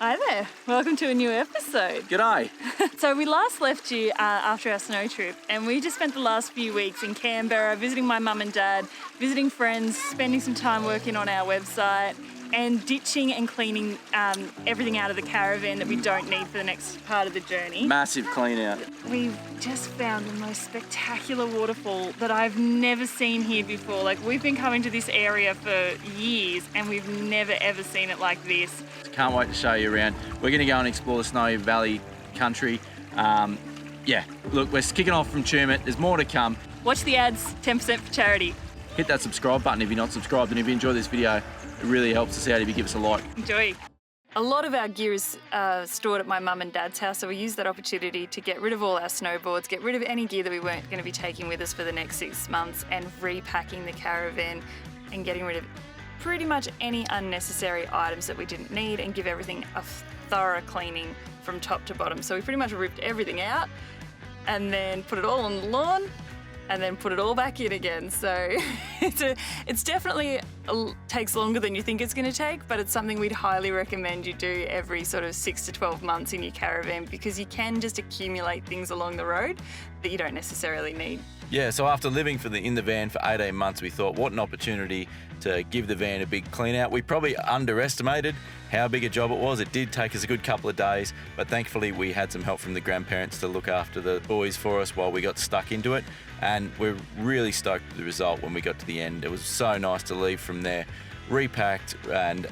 Hi there, welcome to a new episode. G'day. So we last left you after our snow trip, and we just spent the last few weeks in Canberra visiting my mum and dad, visiting friends, spending some time working on our website and ditching and cleaning everything out of the caravan that we don't need for the next part of the journey. Massive clean out. We've just found the most spectacular waterfall that I've never seen here before. Like, we've been coming to this area for years and we've never ever seen it like this. Can't wait to show you around. We're going to go and explore the Snowy Valley country. Look, we're kicking off from Tumut. There's more to come. Watch the ads, 10% for charity. Hit that subscribe button if you're not subscribed, and if you enjoy this video, it really helps us out if you give us a like. Enjoy. A lot of our gear is stored at my mum and dad's house, so we use that opportunity to get rid of all our snowboards, get rid of any gear that we weren't going to be taking with us for the next 6 months, and repacking the caravan and getting rid of pretty much any unnecessary items that we didn't need, and give everything a thorough cleaning from top to bottom. So we pretty much ripped everything out and then put it all on the lawn and then put it all back in again. So it's definitely takes longer than you think it's going to take, but it's something we'd highly recommend you do every sort of 6 to 12 months in your caravan, because you can just accumulate things along the road that you don't necessarily need. Yeah, so after living in the van for 18 months, we thought, what an opportunity to give the van a big clean out. We probably underestimated how big a job it was. It did take us a good couple of days, but thankfully we had some help from the grandparents to look after the boys for us while we got stuck into it. And we're really stoked with the result when we got to the end. It was so nice to leave from there, repacked, and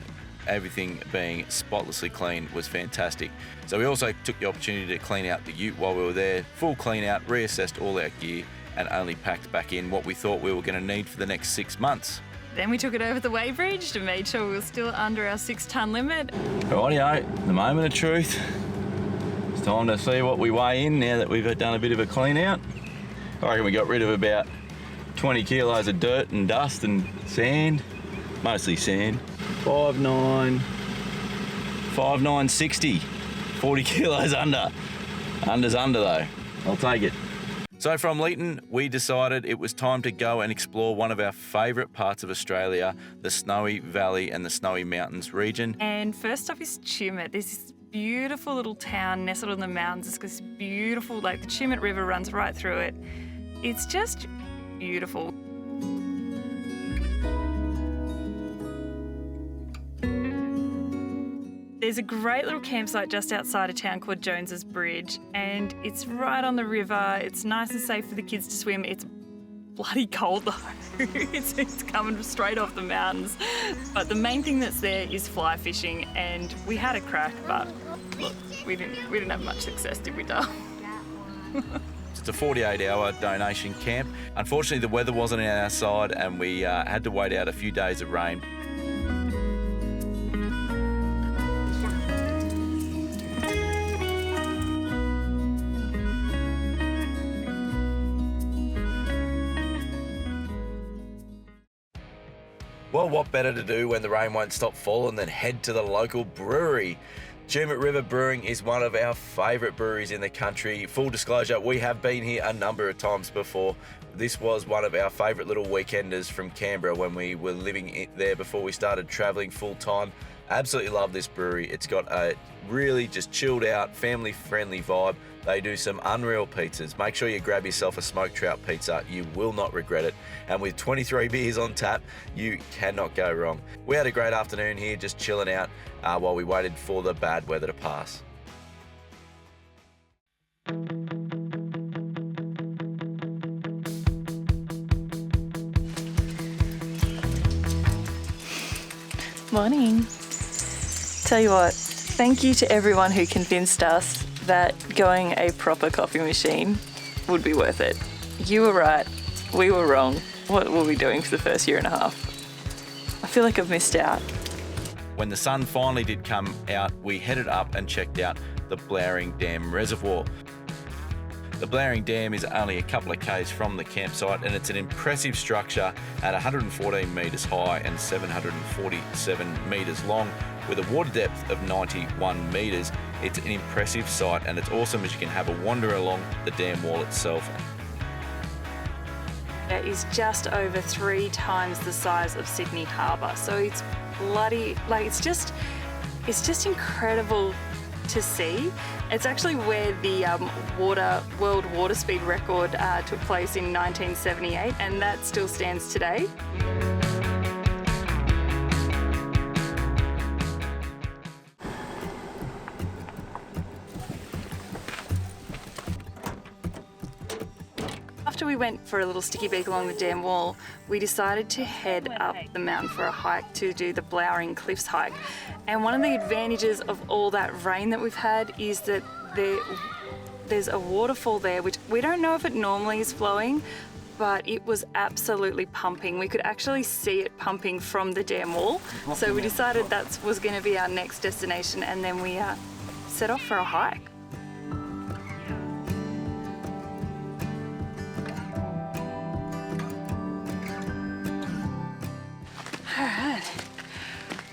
everything being spotlessly clean was fantastic. So we also took the opportunity to clean out the ute while we were there. Full clean out, reassessed all our gear, and only packed back in what we thought we were going to need for the next 6 months. Then we took it over the weighbridge to make sure we were still under our 6-ton limit. Rightio, the moment of truth. It's time to see what we weigh in now that we've done a bit of a clean out. I reckon we got rid of about 20 kilos of dirt and dust and sand, mostly sand. 5,960, 40 kilos under. Under's under though, I'll take it. So from Leeton, we decided it was time to go and explore one of our favourite parts of Australia, the Snowy Valley and the Snowy Mountains region. And first up is Tumut. There's this beautiful little town nestled in the mountains. It's got this beautiful, like, the Tumut River runs right through it. It's just beautiful. There's a great little campsite just outside of town called Jones's Bridge, and it's right on the river. It's nice and safe for the kids to swim. It's bloody cold though. it's coming straight off the mountains. But the main thing that's there is fly fishing, and we had a crack, but look, we didn't have much success, did we, Dale? It's a 48-hour donation camp. Unfortunately, the weather wasn't on our side, and we had to wait out a few days of rain. Well, what better to do when the rain won't stop falling than head to the local brewery. Tumut River Brewing is one of our favourite breweries in the country. Full disclosure, we have been here a number of times before. This was one of our favourite little weekenders from Canberra when we were living there before we started travelling full time. Absolutely love this brewery. It's got a really just chilled out, family friendly vibe. They do some unreal pizzas. Make sure you grab yourself a smoked trout pizza. You will not regret it. And with 23 beers on tap, you cannot go wrong. We had a great afternoon here just chilling out while we waited for the bad weather to pass. Morning. Tell you what, thank you to everyone who convinced us that going a proper coffee machine would be worth it. You were right, we were wrong. What were we doing for the first year and a half? I feel like I've missed out. When the sun finally did come out, we headed up and checked out the Blowering Dam Reservoir. The Blowering Dam is only a couple of k's from the campsite, and it's an impressive structure at 114 metres high and 747 metres long with a water depth of 91 metres. It's an impressive sight, and it's awesome as you can have a wander along the dam wall itself. It is just over 3 times the size of Sydney Harbour, so it's bloody, like, it's just it's just incredible to see. It's actually where the world water speed record took place in 1978, and that still stands today. After we went for a little sticky beak along the dam wall, we decided to head up the mountain for a hike to do the Blowering Cliffs hike. And one of the advantages of all that rain that we've had is that there's a waterfall there, which we don't know if it normally is flowing, but it was absolutely pumping. We could actually see it pumping from the dam wall. So we decided that was going to be our next destination, and then we set off for a hike. Alright,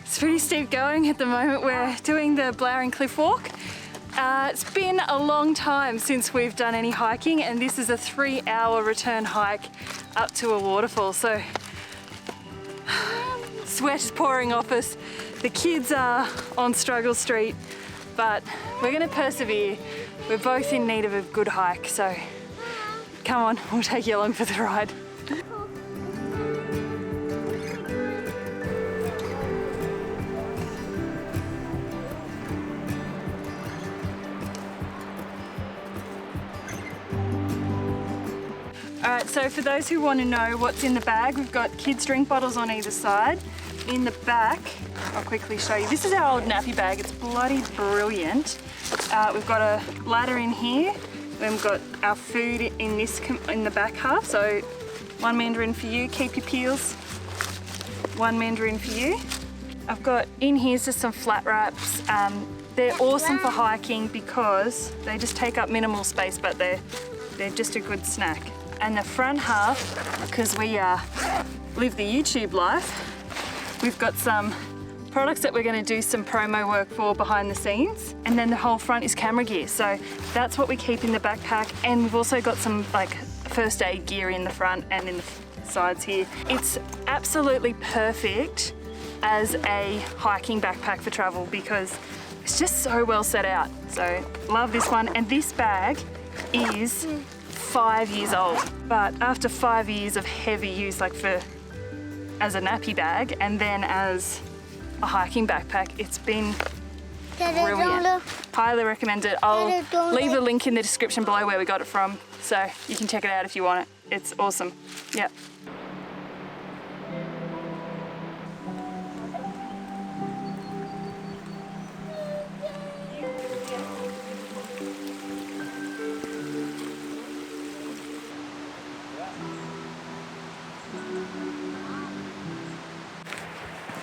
it's pretty steep going at the moment. We're doing the Blowering Cliff Walk. It's been a long time since we've done any hiking, and this is a 3-hour return hike up to a waterfall. So sweat is pouring off us. The kids are on Struggle Street, but we're going to persevere. We're both in need of a good hike, so come on, we'll take you along for the ride. Alright, so for those who want to know what's in the bag, we've got kids' drink bottles on either side. In the back, I'll quickly show you. This is our old nappy bag. It's bloody brilliant. We've got a ladder in here. Then we've got our food in the back half. So 1 mandarin for you, keep your peels. 1 mandarin for you. I've got in here just some flat wraps. They're awesome for hiking because they just take up minimal space, but they're just a good snack. And the front half, because we live the YouTube life, we've got some products that we're going to do some promo work for behind the scenes. And then the whole front is camera gear. So that's what we keep in the backpack. And we've also got some like first aid gear in the front and in the sides here. It's absolutely perfect as a hiking backpack for travel because it's just so well set out. So love this one. And this bag is 5 years old, but after 5 years of heavy use, like as a nappy bag and then as a hiking backpack, it's been brilliant. Highly recommend it. I'll leave a link in the description below where we got it from, so you can check it out if you want it. It's awesome. Yep.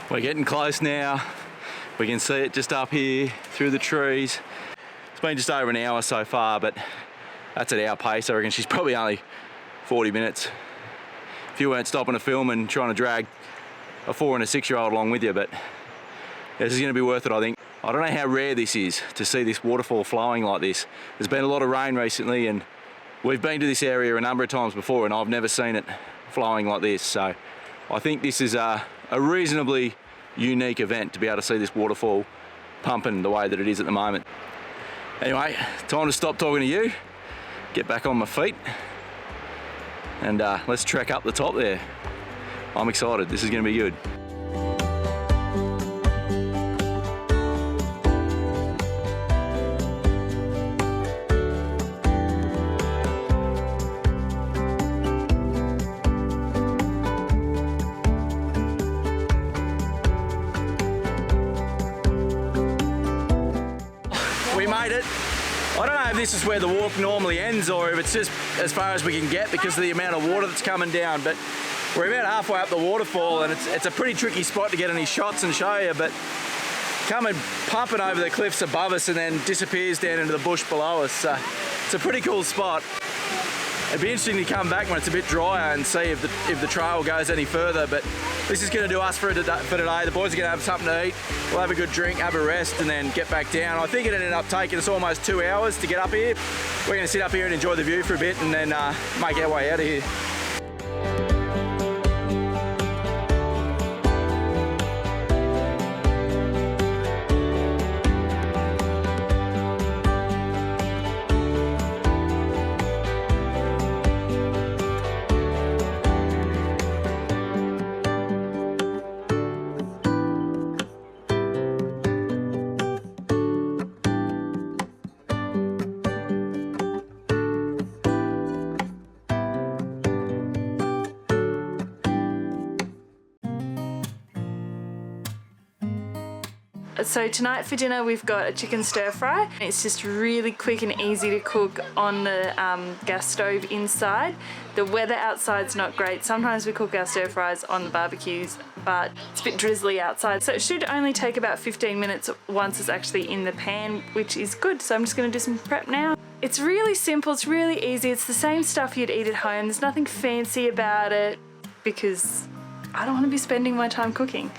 We're getting close now. We can see it just up here through the trees. It's been just over an hour so far, but that's at our pace. I reckon she's probably only 40 minutes. If you weren't stopping to film and trying to drag a 4 and a 6-year-old along with you, but this is gonna be worth it, I think. I don't know how rare this is to see this waterfall flowing like this. There's been a lot of rain recently and we've been to this area a number of times before and I've never seen it flowing like this. So I think this is a reasonably unique event to be able to see this waterfall pumping the way that it is at the moment. Anyway, time to stop talking to you, get back on my feet, and let's trek up the top there. I'm excited, this is gonna be good. We made it. I don't know if this is where the walk normally ends or if it's just as far as we can get because of the amount of water that's coming down, but we're about halfway up the waterfall and it's a pretty tricky spot to get any shots and show you, but coming pumping over the cliffs above us and then disappears down into the bush below us. It's a pretty cool spot. It'd be interesting to come back when it's a bit drier and see if the trail goes any further, but this is going to do us for today. The boys are going to have something to eat, we'll have a good drink, have a rest and then get back down. I think it ended up taking us almost 2 hours to get up here. We're going to sit up here and enjoy the view for a bit and then make our way out of here. So tonight for dinner we've got a chicken stir fry. It's just really quick and easy to cook on the gas stove inside. The weather outside's not great. Sometimes we cook our stir fries on the barbecues, but it's a bit drizzly outside. So it should only take about 15 minutes once it's actually in the pan, which is good. So I'm just gonna do some prep now. It's really simple, it's really easy. It's the same stuff you'd eat at home. There's nothing fancy about it because I don't want to be spending my time cooking.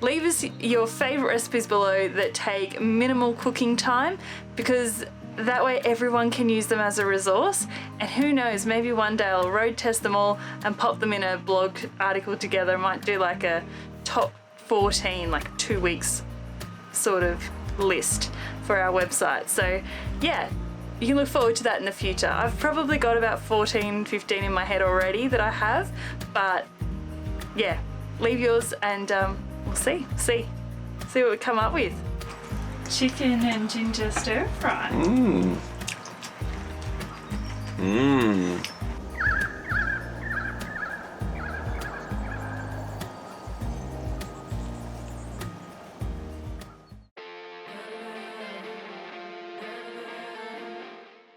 Leave us your favourite recipes below that take minimal cooking time, because that way everyone can use them as a resource, and who knows, maybe one day I'll road test them all and pop them in a blog article together. I might do like a top 14, like 2 weeks sort of list for our website. So yeah, you can look forward to that in the future. I've probably got about 14, 15 in my head already that I have, but yeah, leave yours and we'll see what we come up with. Chicken and ginger stir fry. Mmm. Mmm.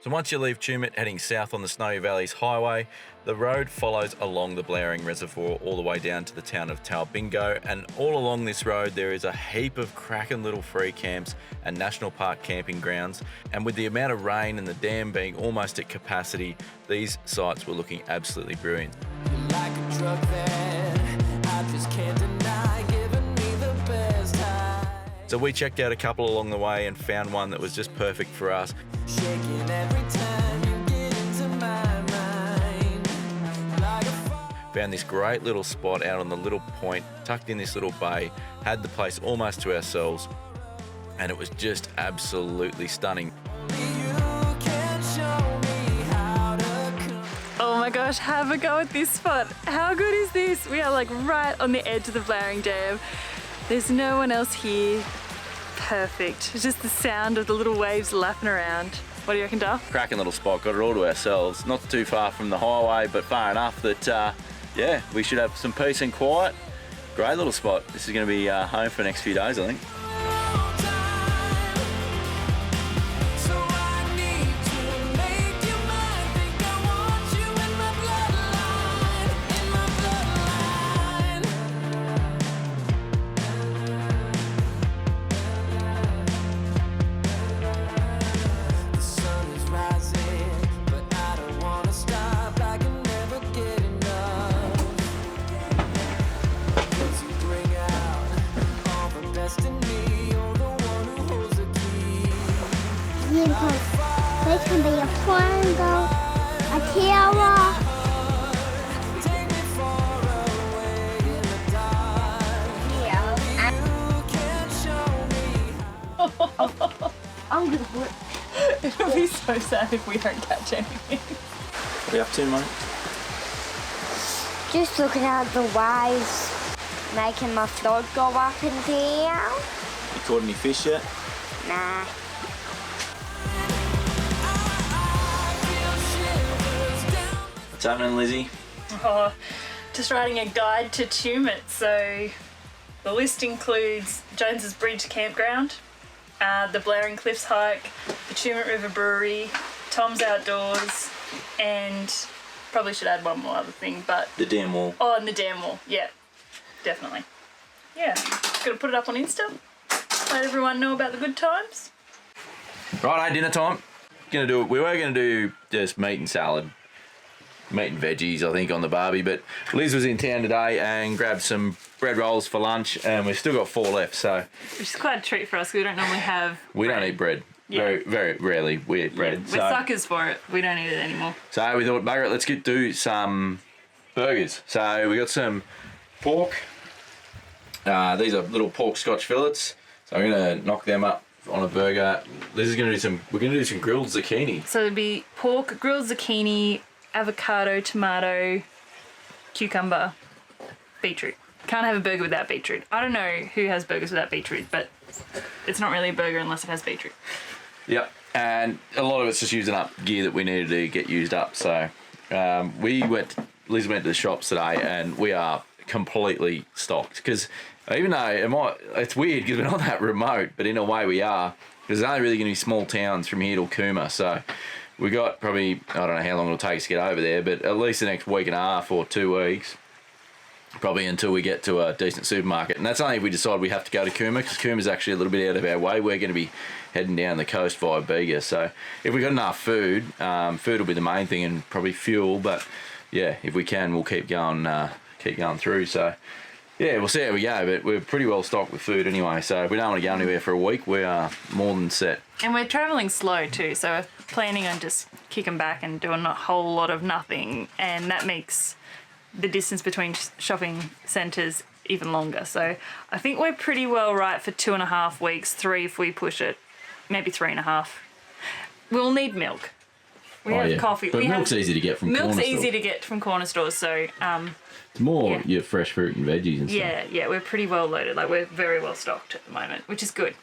So once you leave Tumut heading south on the Snowy Valley's highway, the road follows along the Blowering Reservoir all the way down to the town of Talbingo, and all along this road there is a heap of cracking little free camps and national park camping grounds, and with the amount of rain and the dam being almost at capacity, these sites were looking absolutely brilliant. Like a drug that I just can't deny, giving me the best high. So we checked out a couple along the way and found one that was just perfect for us. Shaking every time you get into my mind. Like a Found this great little spot out on the little point, tucked in this little bay, had the place almost to ourselves, and it was just absolutely stunning. you can show me how to Oh my gosh, have a go at this spot. How good is this? We are like right on the edge of the Blowering Dam. There's no one else here. Perfect. It's just the sound of the little waves lapping around. What do you reckon, Duff? Cracking little spot, got it all to ourselves. Not too far from the highway, but far enough that, yeah, we should have some peace and quiet. Great little spot. This is going to be home for the next few days, I think. They can be a flamingo, a tiara. I'm gonna work. It'll be so sad if we don't catch anything. What are you up to, mate? Just looking at the waves, making my float go up and down. You caught any fish yet? Nah. What's happening, Lizzie? Oh, just writing a guide to Tumut. So the list includes Jones's Bridge Campground, the Blowering Cliffs hike, the Tumut River Brewery, Tom's Outdoors, and probably should add one more other thing, but... The dam wall. Oh, and the dam wall. Yeah, definitely. Yeah, gotta put it up on Insta. Let everyone know about the good times. Right, dinner time. We were gonna do just meat and salad. Meat and veggies, I think, on the barbie, but Liz was in town today and grabbed some bread rolls for lunch, and we've still got 4 left, so... Which is quite a treat for us, because we don't normally have We bread. don't eat bread. Yeah. Very, very rarely we eat bread. We're suckers for it. We don't eat it anymore. So we thought, bugger it, let's do some burgers. So we got some pork. These are little pork scotch fillets. So I'm gonna knock them up on a burger. Liz is gonna do some. We're gonna do some grilled zucchini. So it'd be pork, grilled zucchini, avocado, tomato, cucumber, beetroot. Can't have a burger without beetroot. I don't know who has burgers without beetroot, but it's not really a burger unless it has beetroot. Yep. And a lot of it's just using up gear that we needed to get used up. So Liz went to the shops today, and we are completely stocked. Because even though it's weird because we're not that remote, but in a way we are. There's only really going to be small towns from here till Cooma, so we got probably, I don't know how long it'll take us to get over there, but at least the next week and a half or 2 weeks, probably until we get to a decent supermarket. And that's only if we decide we have to go to Cooma, because Cooma's actually a little bit out of our way. We're going to be heading down the coast via Bega, so if we've got enough food, food will be the main thing, and probably fuel, but yeah, if we can, we'll keep going through. So yeah, we'll see how we go, but we're pretty well stocked with food anyway, so if we don't want to go anywhere for a week, we are more than set. And we're travelling slow too, so we're planning on just kicking back and doing a whole lot of nothing, and that makes the distance between shopping centres even longer. So I think we're pretty well right for 2.5 weeks, 3 if we push it, maybe 3.5. We'll need milk. We have coffee. But milk's easy to get from corner stores. Milk's easy to get from corner stores, so it's more your fresh fruit and veggies and stuff. Yeah, we're pretty well loaded. Like, we're very well stocked at the moment, which is good.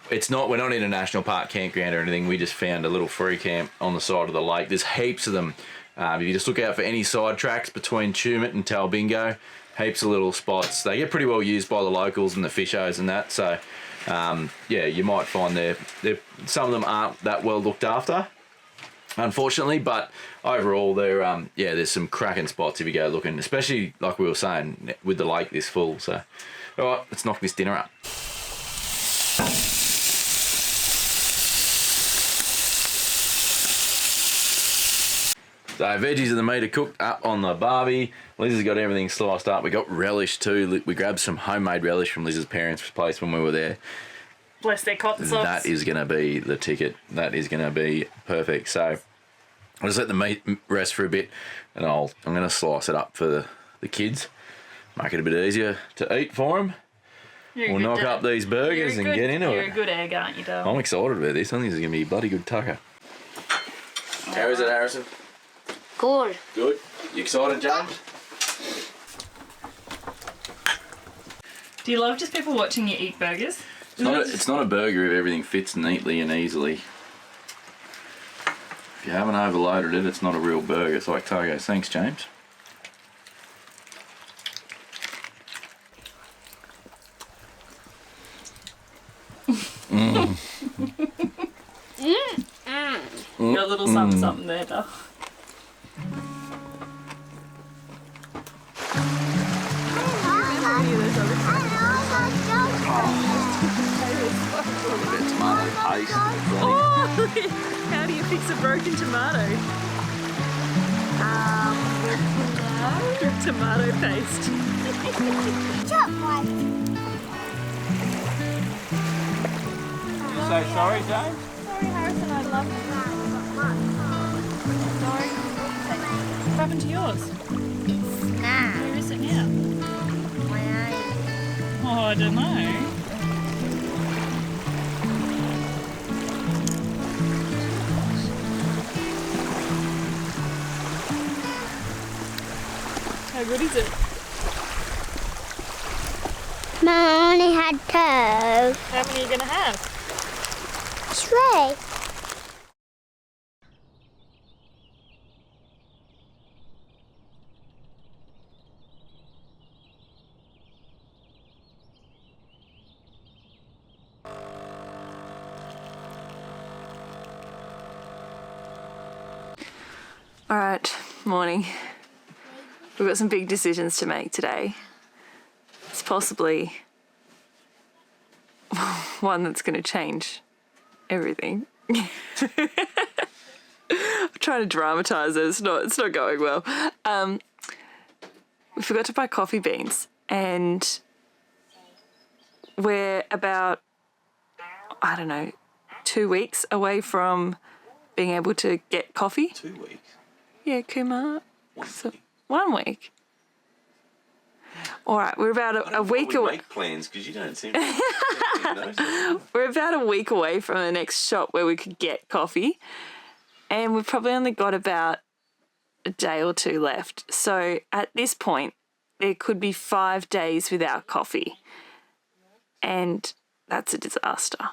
We're not in a national park campground or anything. We just found a little free camp on the side of the lake. There's heaps of them. If you just look out for any side tracks between Tumut and Talbingo, heaps of little spots. They get pretty well used by the locals and the fishers and that. So, yeah, you might find some of them aren't that well looked after, unfortunately, but overall there's some cracking spots if you go looking, especially like we were saying with the lake this full. So all right, let's knock this dinner up. So veggies and the meat are cooked up on the barbie. Liz's got everything sliced up. We got relish too. We grabbed some homemade relish from Liz's parents' place when we were there. Bless their cotton socks. That is going to be the ticket. That is going to be perfect. So I'll just let the meat rest for a bit, and I'm going to slice it up for the kids, make it a bit easier to eat for them. We'll knock up these burgers and get into it. You're a good egg, aren't you, darling? I'm excited about this. I think this is going to be a bloody good tucker. How is it, Harrison? Good. Good. You excited, James? Do you love just people watching you eat burgers? It's not a burger if everything fits neatly and easily. If you haven't overloaded it, it's not a real burger. It's like Togo. Thanks, James. Got a little something there, though. Oh, how do you fix a broken tomato? With tomato paste. Say sorry, James? Sorry, Harrison, I love you. Sorry. What happened to yours? Where is it now? Oh, I don't know. How good is it? Mum only had 2. How many are you going to have? 3. All right, morning. We've got some big decisions to make today. It's possibly one that's going to change everything. I'm trying to dramatise it. It's not going well. We forgot to buy coffee beans, and we're about, 2 weeks away from being able to get coffee. 2 weeks? Yeah, Kumar. 1 week. All right, we're about a week away. Make plans because you don't seem to. We're about a week away from the next shop where we could get coffee, and we've probably only got about a day or 2 left. So at this point, there could be 5 days without coffee, and that's a disaster.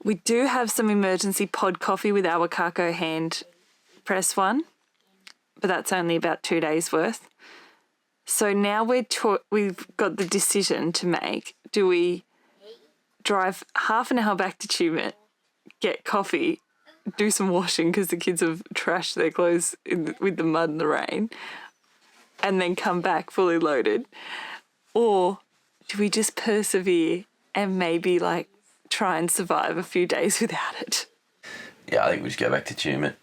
We do have some emergency pod coffee with our Wakako hand press one, but that's only about 2 days worth. So now we've got the decision to make. Do we drive half an hour back to Tumut, get coffee, do some washing because the kids have trashed their clothes with the mud and the rain, and then come back fully loaded? Or do we just persevere and maybe like try and survive a few days without it? Yeah, I think we just go back to Tumut.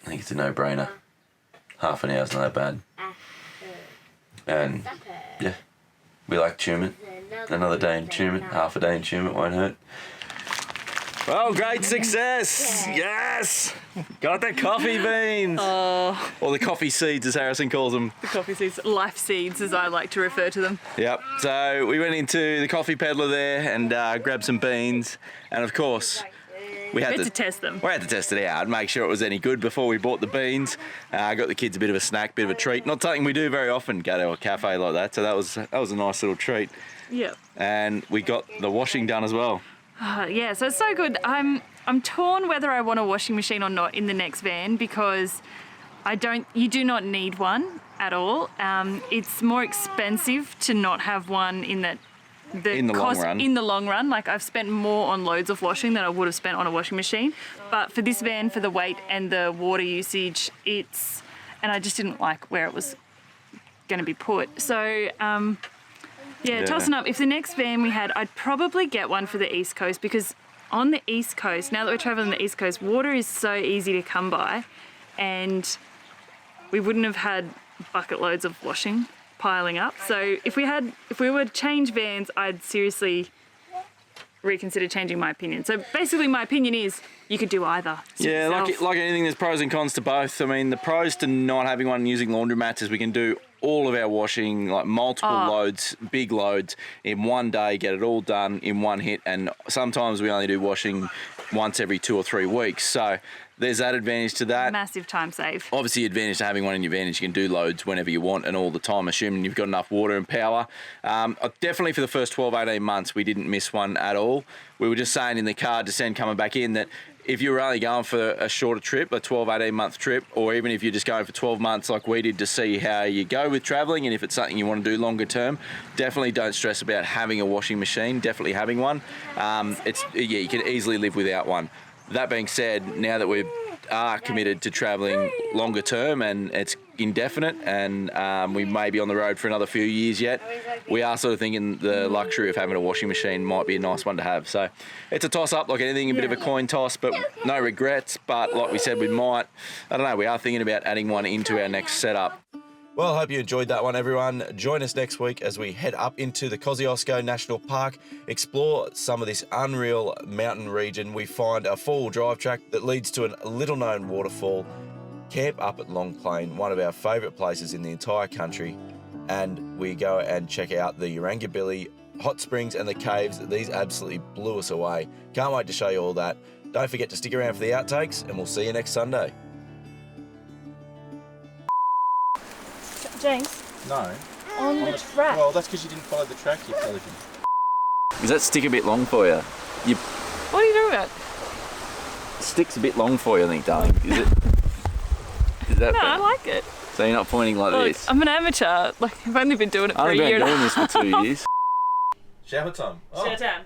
I think it's a no-brainer. Half an hour's not that bad. And yeah, we like Tumut. Another day in Tumut, half a day in Tumut won't hurt. Well, great success! Yes! Got the coffee beans! Oh. Or the coffee seeds, as Harrison calls them. The coffee seeds, life seeds, as I like to refer to them. Yep. So we went into the coffee peddler there and grabbed some beans. And of course, we had to test them. We had to test it out and make sure it was any good before we bought the beans. I got the kids a bit of a snack, bit of a treat. Not something we do very often, go to a cafe like that. So that was a nice little treat. Yep. And we got the washing done as well. Yeah, so it's so good. I'm torn whether I want a washing machine or not in the next van because you do not need one at all. It's more expensive to not have one in the long run. Like I've spent more on loads of washing than I would have spent on a washing machine. But for this van, for the weight and the water usage, and I just didn't like where it was going to be put. So, tossing up. If the next van we had, I'd probably get one for the East Coast because on the East Coast, now that we're traveling the East Coast, water is so easy to come by and we wouldn't have had bucket loads of washing piling up. So if we were to change vans, I'd seriously reconsider changing my opinion. So basically my opinion is you could do either. Yeah, like anything, there's pros and cons to both. I mean, the pros to not having one and using laundromats is we can do all of our washing, like multiple loads, big loads, in one day, get it all done in one hit. And sometimes we only do washing once every 2 or 3 weeks. So there's that advantage to that. Massive time save. Obviously, the advantage to having one in your van is you can do loads whenever you want and all the time, assuming you've got enough water and power. Definitely for the first 12, 18 months, we didn't miss one at all. We were just saying in the car, descend coming back in, that if you were only going for a shorter trip, a 12, 18 month trip, or even if you're just going for 12 months like we did to see how you go with traveling and if it's something you want to do longer term, definitely don't stress about having a washing machine, definitely having one. You can easily live without one. That being said, now that we are committed to traveling longer term and it's indefinite and we may be on the road for another few years yet, we are sort of thinking the luxury of having a washing machine might be a nice one to have. So it's a toss up, like anything, a bit of a coin toss, but no regrets. But like we said, we are thinking about adding one into our next setup. Well, I hope you enjoyed that one, everyone. Join us next week as we head up into the Kosciuszko National Park, explore some of this unreal mountain region. We find a four-wheel drive track that leads to a little-known waterfall, camp up at Long Plain, one of our favourite places in the entire country, and we go and check out the Urangabilly hot springs and the caves. These absolutely blew us away. Can't wait to show you all that. Don't forget to stick around for the outtakes, and we'll see you next Sunday. James? No. On the track. Well, that's because you didn't follow the track, you pelican. Does that stick a bit long for you? What are you doing about? Stick's a bit long for you, I think, darling. Is it? Is that No, better? I like it. So you're not pointing like this? I'm an amateur. Like, I've only been doing it for a year. I've been doing this for 2 years. Shower time. Oh. Shower time.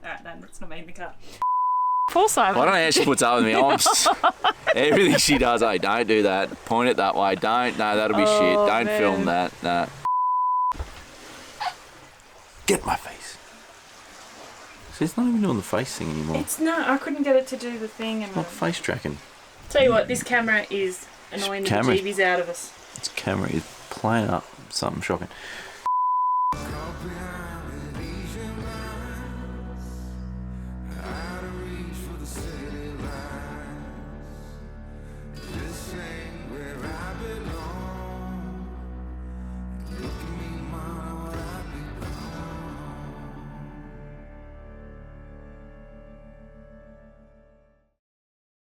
Alright, no, that's not me in the car. Poor Simon. I don't know how she puts up with me. Everything she does, hey, don't do that. Point it that way. Don't. No, that'll be shit. Don't film that. Nah. Get my face. See, it's not even doing the face thing anymore. I couldn't get it to do the thing. And Not face tracking. Tell you what, this camera is annoying the bejeebies out of us. This camera is playing up something shocking. Out of reach for the city.